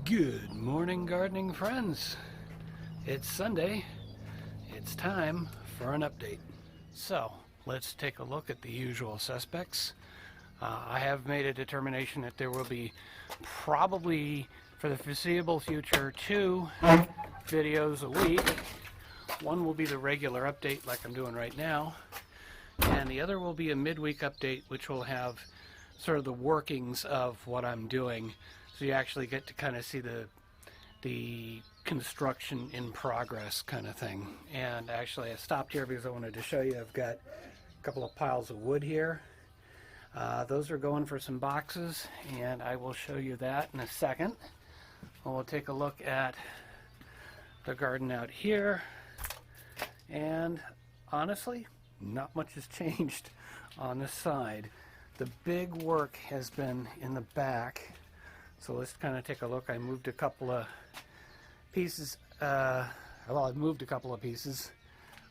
Good morning, gardening friends. It's Sunday. It's time for an update. So let's take a look at the usual suspects. I have made a determination that there will be probably for the foreseeable future 2 videos a week. One will be the regular update like I'm doing right now, and the other will be a midweek update which will have sort of the workings of what I'm doing. So you actually get to kind of see the construction in progress kind of thing. And actually I stopped here because I wanted to show you I've got a couple of piles of wood here. Those are going for some boxes, and I will show you that in a second. We'll take a look at the garden out here, and honestly, not much has changed on this side. The big work has been in the back. So let's kind of take a look. I moved a couple of pieces. I've moved a couple of pieces.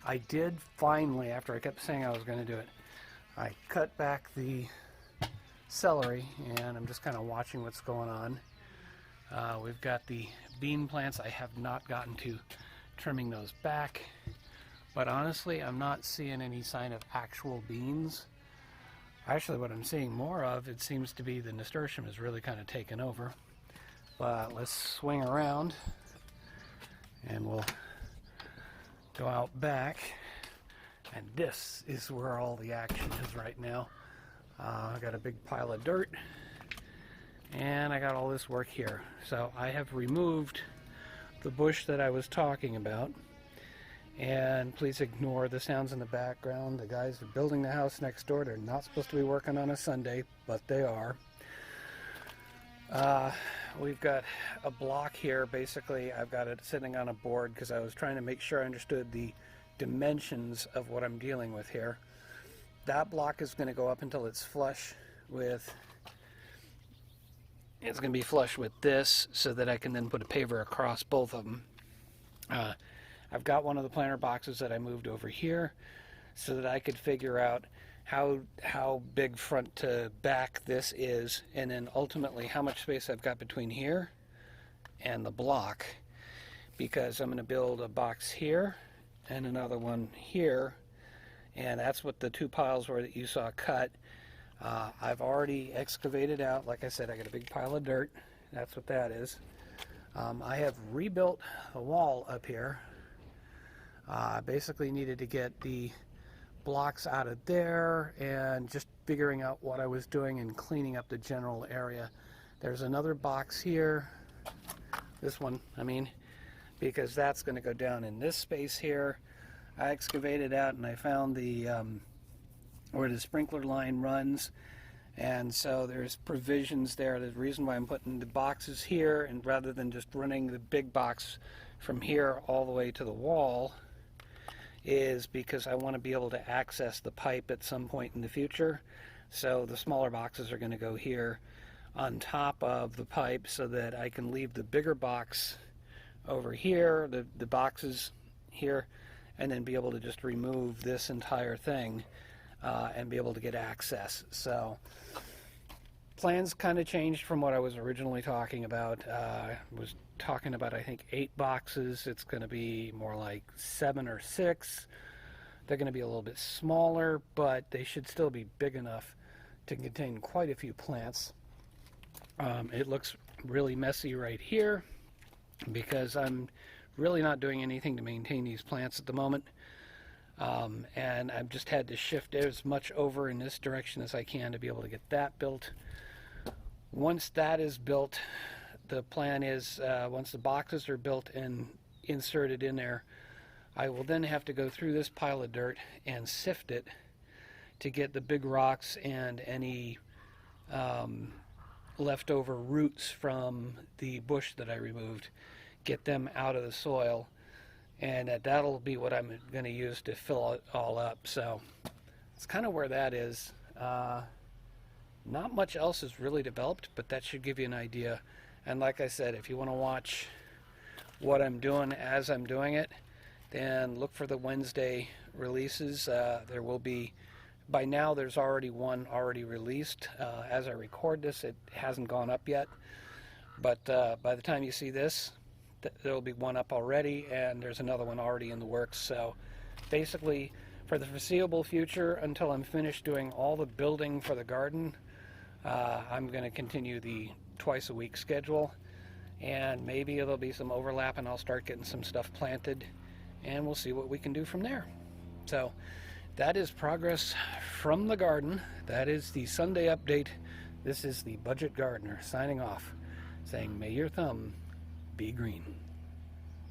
I did finally, after I kept saying I was going to do it, I cut back the celery, and I'm just kind of watching what's going on. We've got the bean plants. I have not gotten to trimming those back, but honestly, I'm not seeing any sign of actual beans. Actually, what I'm seeing more of, it seems to be the nasturtium is really kind of taken over. But let's swing around and we'll go out back. And this is where all the action is right now. I got a big pile of dirt, and I got all this work here. So I have removed the bush that I was talking about. And please ignore the sounds in the background. The guys are building the house next door. They're not supposed to be working on a Sunday, but they are. We've got a block here. Basically, I've got it sitting on a board because I was trying to make sure I understood the dimensions of what I'm dealing with here. That block is going to go up until it's flush with... It's going to be flush with this so that I can then put a paver across both of them. I've got one of the planter boxes that I moved over here so that I could figure out how big front to back this is, and then ultimately how much space I've got between here and the block, because I'm going to build a box here and another one here, and that's what the 2 piles were that you saw cut. I've already excavated out. Like I said, I got a big pile of dirt. That's what that is. I have rebuilt a wall up here. I basically needed to get the blocks out of there and just figuring out what I was doing and cleaning up the general area. There's another box here, this one, because that's going to go down in this space here. I excavated out and I found the where the sprinkler line runs, and so there's provisions there. The reason why I'm putting the boxes here, and rather than just running the big box from here all the way to the wall, is because I want to be able to access the pipe at some point in the future. So the smaller boxes are going to go here on top of the pipe so that I can leave the bigger box over here, the boxes here, and then be able to just remove this entire thing and be able to get access. So plans kind of changed from what I was originally talking about. I was talking about, I think, 8 boxes. It's going to be more like 7 or 6. They're going to be a little bit smaller, but they should still be big enough to contain quite a few plants. It looks really messy right here because I'm really not doing anything to maintain these plants at the moment. And I've just had to shift as much over in this direction as I can to be able to get that built. Once that is built, the plan is once the boxes are built and inserted in there, I will then have to go through this pile of dirt and sift it to get the big rocks and any leftover roots from the bush that I removed, get them out of the soil, and that'll be what I'm going to use to fill it all up. So it's kind of where that is. Not much else is really developed, but that should give you an idea. And like I said, if you want to watch what I'm doing as I'm doing it, then look for the Wednesday releases. There will be, by now there's already one already released. As I record this, it hasn't gone up yet, But by the time you see this, there'll be one up already, and there's another one already in the works. So basically, for the foreseeable future, until I'm finished doing all the building for the garden, I'm going to continue the twice a week schedule, and maybe there'll be some overlap and I'll start getting some stuff planted, and we'll see what we can do from there. So that is progress from the garden. That is the Sunday update. This is the Budget Gardener signing off, saying may your thumb be green.